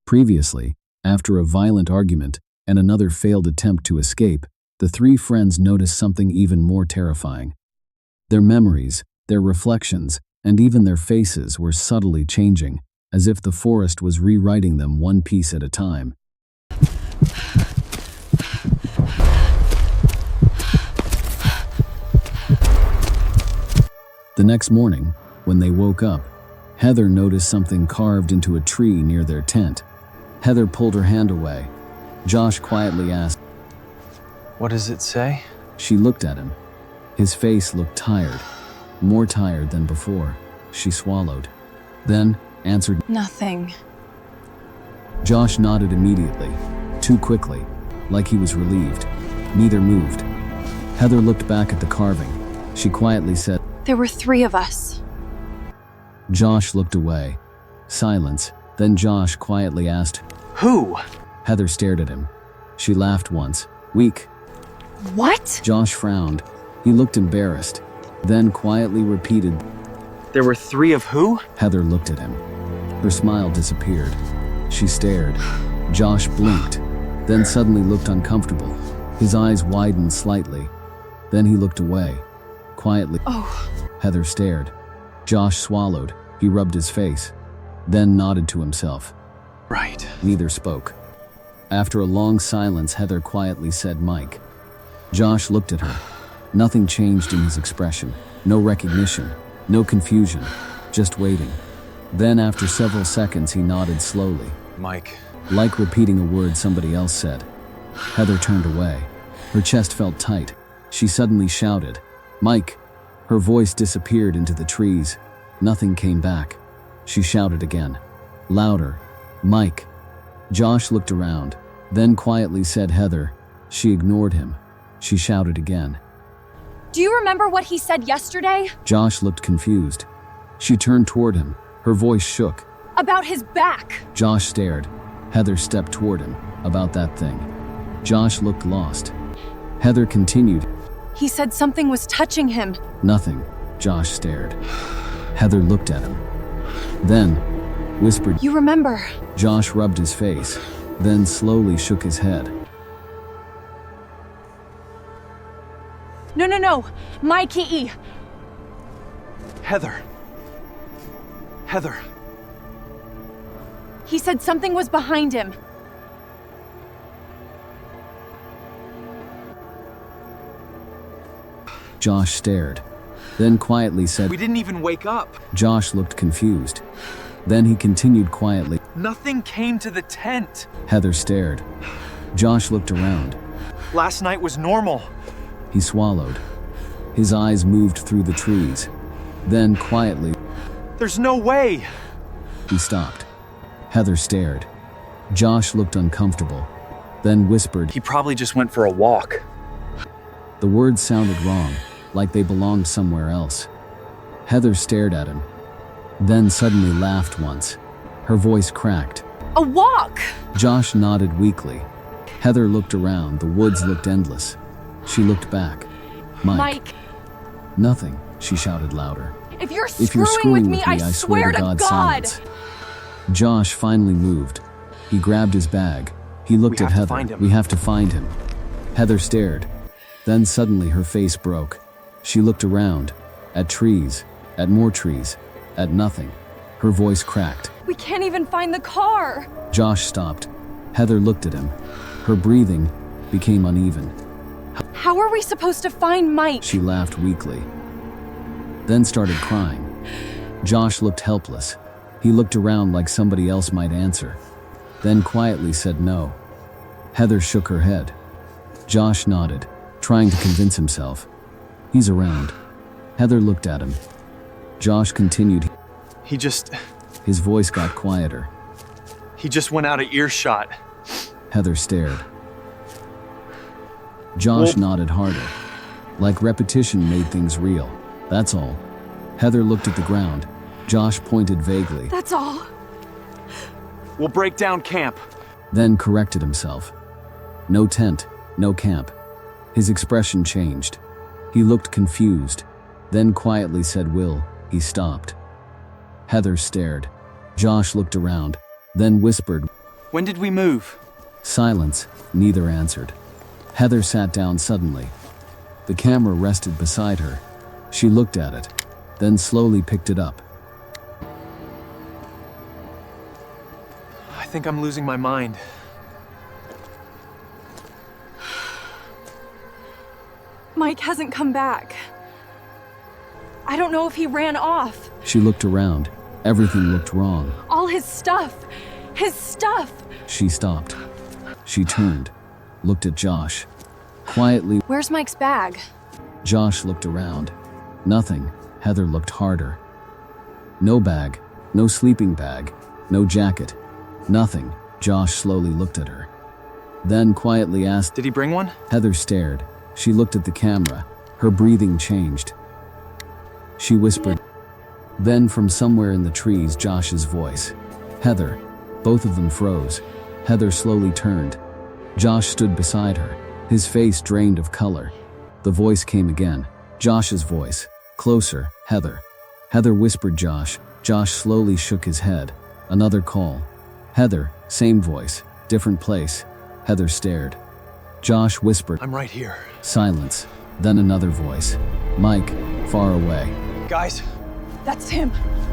Previously, after a violent argument and another failed attempt to escape, the three friends noticed something even more terrifying. Their memories, their reflections, and even their faces were subtly changing, as if the forest was rewriting them one piece at a time. The next morning, when they woke up, Heather noticed something carved into a tree near their tent. Heather pulled her hand away. Josh quietly asked, "What does it say?" She looked at him. His face looked tired, more tired than before. She swallowed, then answered, "Nothing." Josh nodded immediately, too quickly, like he was relieved. Neither moved. Heather looked back at the carving. She quietly said, "There were 3 of us." Josh looked away. Silence. Then Josh quietly asked, "Who?" Heather stared at him. She laughed once. Weak. "What?" Josh frowned. He looked embarrassed, then quietly repeated, "There were 3 of who?" Heather looked at him. Her smile disappeared. She stared. Josh blinked, then suddenly looked uncomfortable. His eyes widened slightly. Then he looked away. Quietly. "Oh." Heather stared. Josh swallowed. He rubbed his face, then nodded to himself. "Right." Neither spoke. After a long silence, Heather quietly said, "Mike." Josh looked at her. Nothing changed in his expression. No recognition, no confusion, just waiting. Then after several seconds, he nodded slowly, "Mike." like repeating a word somebody else said. Heather turned away. Her chest felt tight. She suddenly shouted, "Mike!" Her voice disappeared into the trees. Nothing came back. She shouted again, louder, "Mike!" Josh looked around, then quietly said, "Heather." She ignored him. She shouted again. "Do you remember what he said yesterday?" Josh looked confused. She turned toward him. Her voice shook. "About his back." Josh stared. Heather stepped toward him. "About that thing." Josh looked lost. Heather continued. "He said something was touching him." "Nothing." Josh stared. Heather looked at him. Then whispered, "You remember." Josh rubbed his face, then slowly shook his head. No. Mikey. Heather. Heather. He said something was behind him. Josh stared, then quietly said, "We didn't even wake up." Josh looked confused. Then he continued quietly, "Nothing came to the tent. Heather stared. Josh looked around. Last night was normal." He swallowed. His eyes moved through the trees. Then quietly, "There's no way." he stopped. Heather stared. Josh looked uncomfortable, then whispered, "He probably just went for a walk." The words sounded wrong, like they belonged somewhere else. Heather stared at him, then suddenly laughed once. Her voice cracked. "A walk!" Josh nodded weakly. Heather looked around. The woods looked endless. She looked back. Mike. "Nothing," she shouted louder. If you're screwing with me, I swear to God. Silence. Josh finally moved. He grabbed his bag. He looked at Heather. "We have to find him." Heather stared. Then suddenly her face broke. She looked around, at trees, at more trees, at nothing. Her voice cracked. "We can't even find the car." Josh stopped. Heather looked at him. Her breathing became uneven. "How are we supposed to find Mike?" She laughed weakly, then started crying. Josh looked helpless. He looked around like somebody else might answer, then quietly said no. Heather shook her head. Josh nodded, trying to convince himself. "He's around." Heather looked at him. Josh continued. He just His voice got quieter. went out of earshot." Heather stared. Josh nodded harder, like repetition made things real. "That's all." Heather looked at the ground. Josh pointed vaguely, "That's all." "We'll break down camp." then corrected himself. No tent, no camp. His expression changed. He looked confused, then quietly said, "Will." He stopped. Heather stared. Josh looked around, then whispered, When did we move? Silence. Neither answered. Heather sat down suddenly. The camera rested beside her. She looked at it, then slowly picked it up. I think I'm losing my mind. Mike hasn't come back. I don't know if he ran off. She looked around. Everything looked wrong. All his stuff. His stuff. She stopped. She turned, looked at Josh. Quietly, Where's Mike's bag? Josh looked around. Nothing. Heather looked harder. No bag, no sleeping bag, no jacket, nothing. Josh slowly looked at her. Then quietly asked, Did he bring one? Heather stared. She looked at the camera. Her breathing changed. She whispered. Then from somewhere in the trees, Josh's voice. Heather. Both of them froze. Heather slowly turned. Josh stood beside her, his face drained of color. The voice came again. Josh's voice. Closer, Heather. Heather whispered Josh. Josh slowly shook his head. Another call. Heather, same voice, different place. Heather stared. Josh whispered. I'm right here. Silence. Then another voice. Mike, far away. Guys, That's him.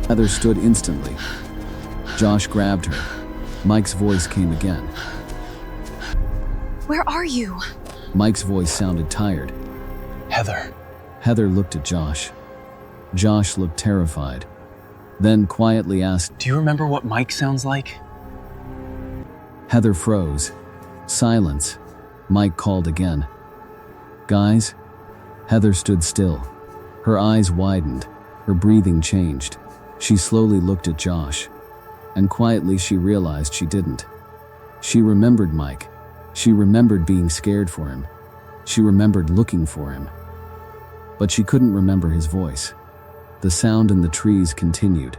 Heather stood instantly. Josh grabbed her. Mike's voice came again. Where are you? Mike's voice sounded tired. Heather. Heather looked at Josh. Josh looked terrified. Then quietly asked, Do you remember what Mike sounds like? Heather froze. Silence. Mike called again. Guys? Heather stood still. Her eyes widened. Her breathing changed. She slowly looked at Josh. And quietly she realized she didn't. She remembered Mike. She remembered being scared for him. She remembered looking for him. But she couldn't remember his voice. The sound in the trees continued.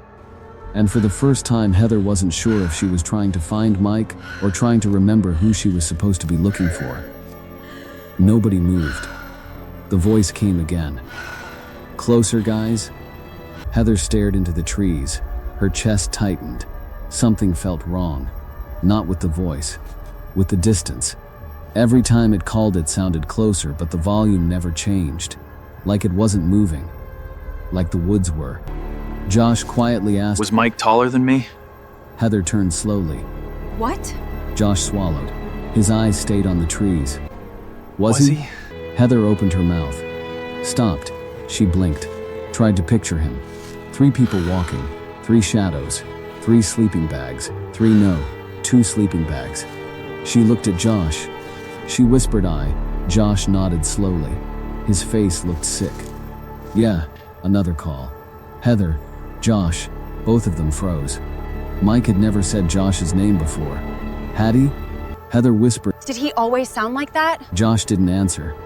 And for the first time, Heather wasn't sure if she was trying to find Mike or trying to remember who she was supposed to be looking for. Nobody moved. The voice came again. Closer, guys? Heather stared into the trees. Her chest tightened. Something felt wrong. Not with the voice, with the distance. Every time it called, it sounded closer, but the volume never changed. Like it wasn't moving. Like the woods were. Josh quietly asked, Was Mike taller than me? Heather turned slowly. What? Josh swallowed. His eyes stayed on the trees. Was he? Heather opened her mouth. Stopped. She blinked. Tried to picture him. 3 people walking. 3 shadows. 3 sleeping bags. 2 sleeping bags. She looked at Josh. She whispered, "I." Josh nodded slowly. His face looked sick. Yeah, another call. Heather, Josh, both of them froze. Mike had never said Josh's name before. Had he? Heather whispered. Did he always sound like that? Josh didn't answer.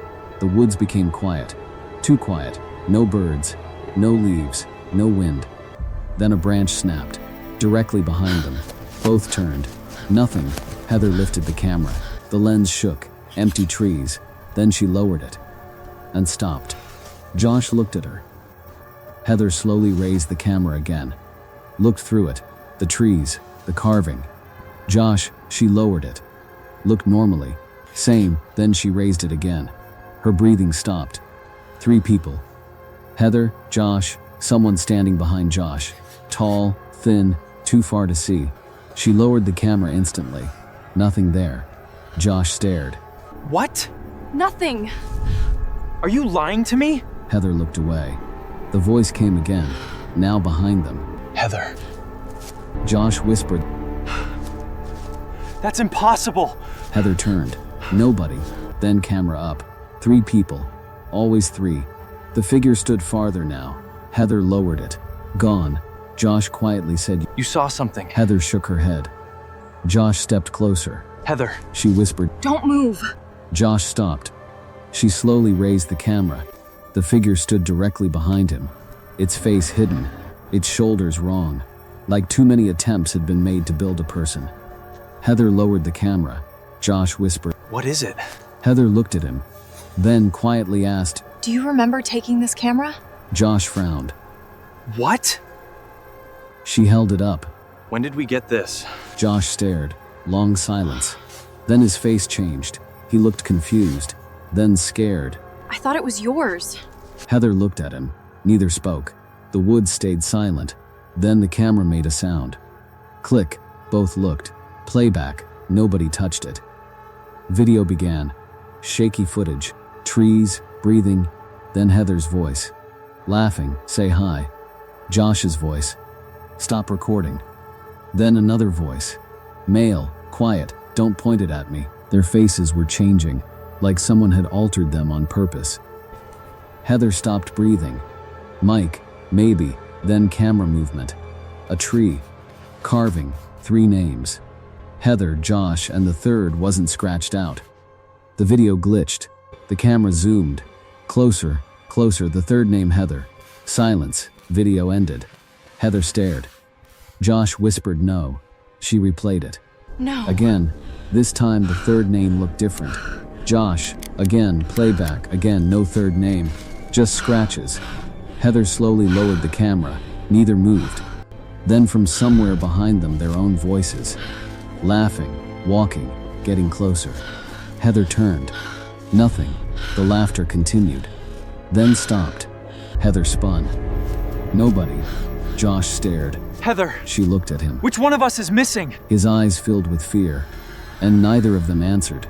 The woods became quiet. Too quiet. No birds. No leaves. No wind. Then a branch snapped. Directly behind them. Both turned. Nothing. Heather lifted the camera. The lens shook. Empty trees. Then she lowered it. And stopped. Josh looked at her. Heather slowly raised the camera again. Looked through it. The trees. The carving. Josh, she lowered it. Looked normally. Same. Then she raised it again. Her breathing stopped. 3 people. Heather, Josh, someone standing behind Josh. Tall, thin, too far to see. She lowered the camera instantly. Nothing there. Josh stared. What? Nothing. Are you lying to me? Heather looked away. The voice came again, now behind them. Heather. Josh whispered. That's impossible. Heather turned. Nobody. Then camera up. 3 people. Always 3. The figure stood farther now. Heather lowered it. Gone. Josh quietly said, You saw something. Heather shook her head. Josh stepped closer. Heather. She whispered. Don't move. Josh stopped. She slowly raised the camera. The figure stood directly behind him. Its face hidden. Its shoulders wrong. Like too many attempts had been made to build a person. Heather lowered the camera. Josh whispered. What is it? Heather looked at him. Then quietly asked. Do you remember taking this camera? Josh frowned. What? She held it up. When did we get this? Josh stared. Long silence. Then his face changed. He looked confused, then scared. I thought it was yours. Heather looked at him. Neither spoke. The woods stayed silent. Then the camera made a sound. Click. Both looked. Playback. Nobody touched it. Video began. Shaky footage. Trees, breathing. Then Heather's voice. Laughing, say hi. Josh's voice. Stop recording. Then another voice. Male, quiet, don't point it at me. Their faces were changing, like someone had altered them on purpose. Heather stopped breathing. Mike, maybe, then camera movement. A tree. Carving, 3 names. Heather, Josh, and the third wasn't scratched out. The video glitched. The camera zoomed. Closer, closer, the third name Heather. Silence, video ended. Heather stared. Josh whispered no. She replayed it. No. Again, this time the third name looked different. Josh, again, playback, again, no third name. Just scratches. Heather slowly lowered the camera. Neither moved. Then from somewhere behind them, their own voices. Laughing, walking, getting closer. Heather turned. Nothing. The laughter continued. Then stopped. Heather spun. Nobody. Josh stared. Heather, She looked at him. which one of us is missing? His eyes filled with fear, and neither of them answered.